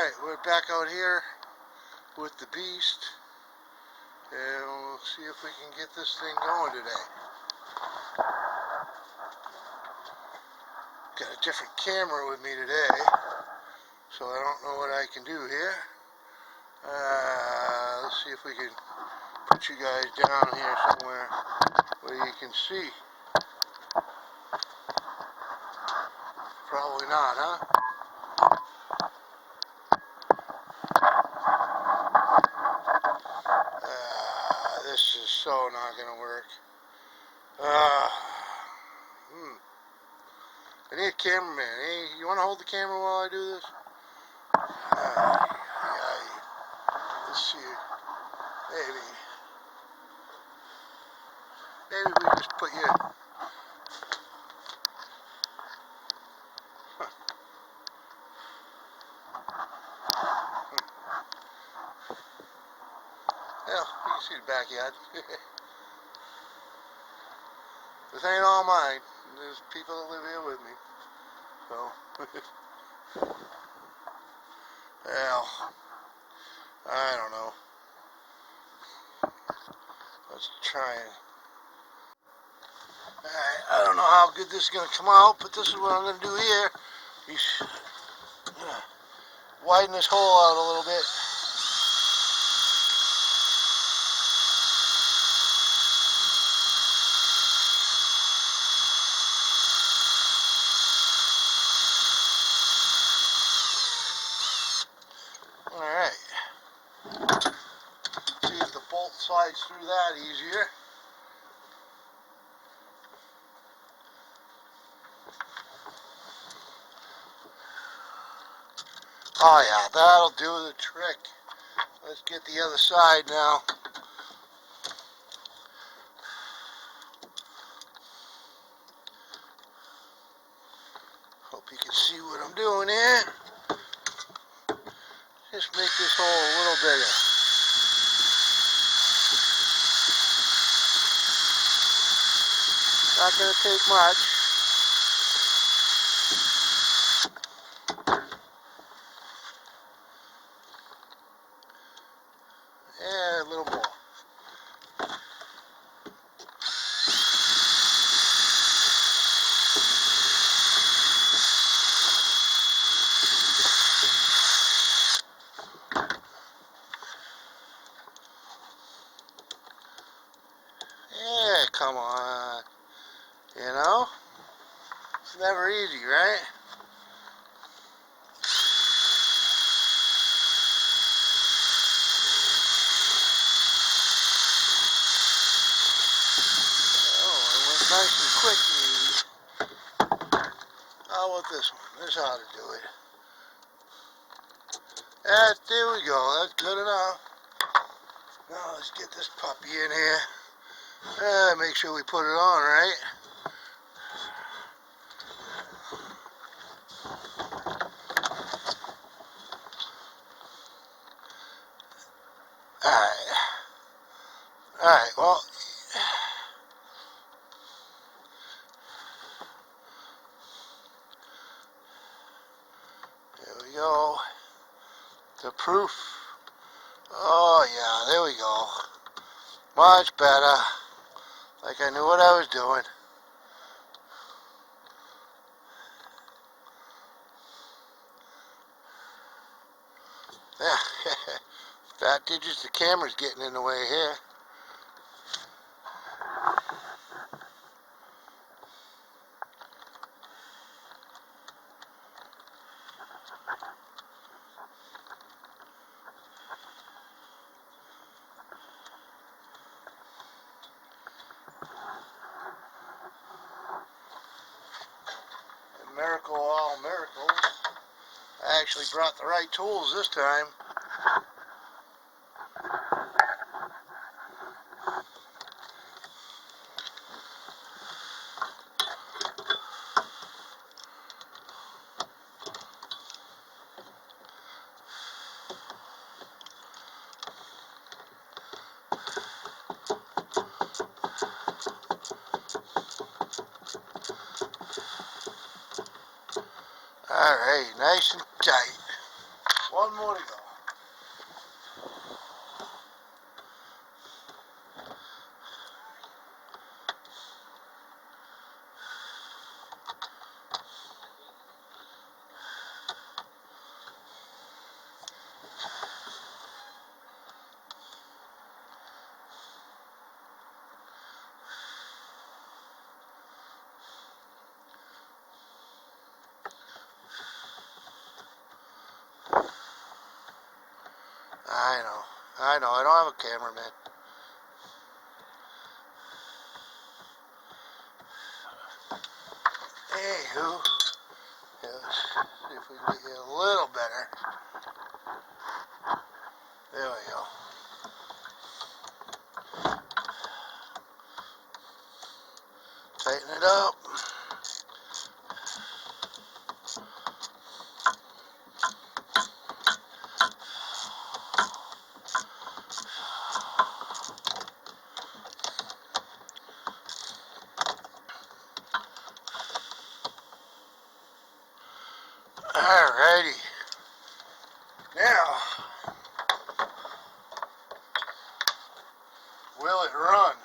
Alright, we're back out here with the beast, and we'll see if we can get this thing going today. Got a different camera with me today, so I don't know what I can do here. Let's see if we can put you guys down here somewhere where you can see. Probably not, huh? This is so not gonna work. I need a cameraman. Hey, you want to hold the camera while I do this? Let's see. Maybe we just put you. Well, you can see the backyard. This ain't all mine. There's people that live here with me. So, well, I don't know. Let's try it. Alright, I don't know how good this is going to come out, but this is what I'm going to do here. Widen this hole out a little bit. Alright. See if the bolt slides through that easier. Oh yeah, that'll do the trick. Let's get the other side now. Hope you can see what I'm doing here. Just make this hole a little bigger. Not going to take much. And a little more. Yeah, come on. You know? It's never easy, right? Oh, it went nice and quick and easy. How about this one? This is how to do it. There we go. That's good enough. Now let's get this puppy in here. Make sure we put it on right. Alright, well, there we go. The proof. Oh yeah, there we go. Much better. Like I knew what I was doing. Yeah, fat digits, the camera's getting in the way here. Miracle of all miracles. I actually brought the right tools this time. Alright, nice and tight. One more to go. I know, I don't have a cameraman. Anywho, let's see if we can get you a little better. There we go. Tighten it up. Alrighty. Now, will it run?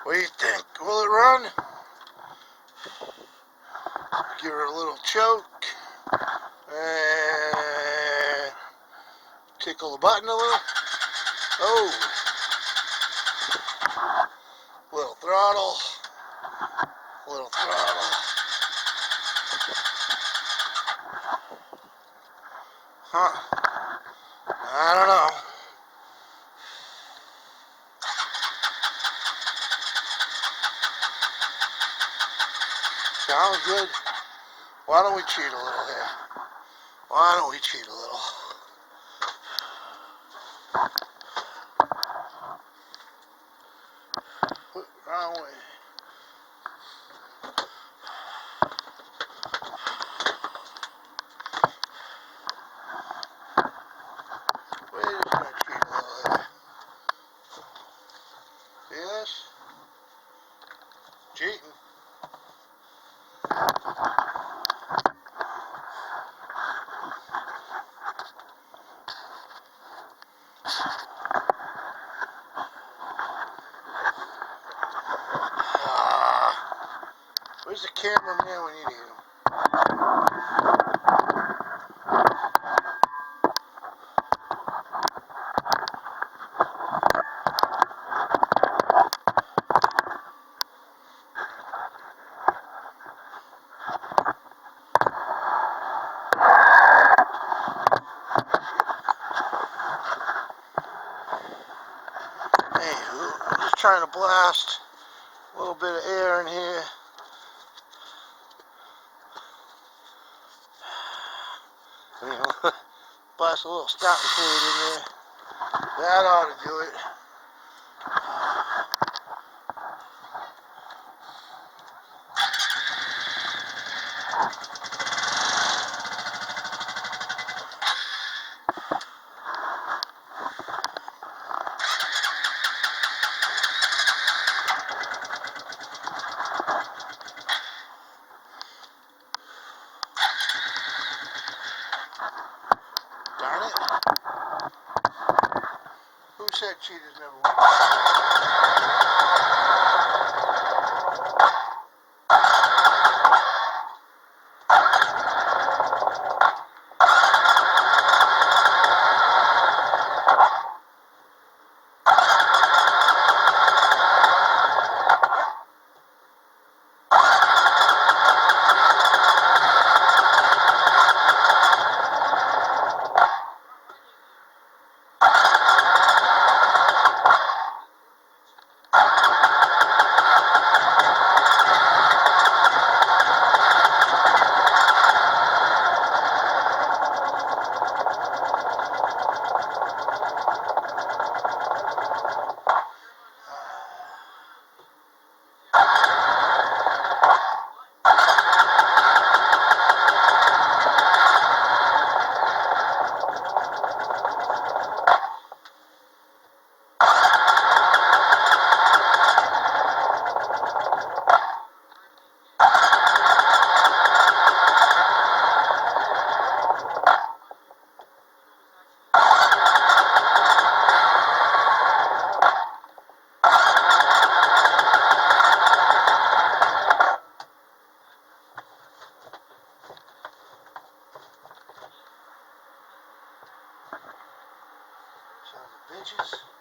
What do you think? Will it run? Give her a little choke. And tickle the button a little. Oh. Little throttle. Little throttle. Huh. I don't know. Sounds good. Why don't we cheat a little here? Why don't we cheat a little? Wrong way. We're just gonna cheat a little here. See this? Cheating. Where's the cameraman when you need him? Hey, I'm just trying to blast a little bit of air in here. Blast a little stopping fluid in there. That ought to do it. Darn it. Who said cheaters never win? inches.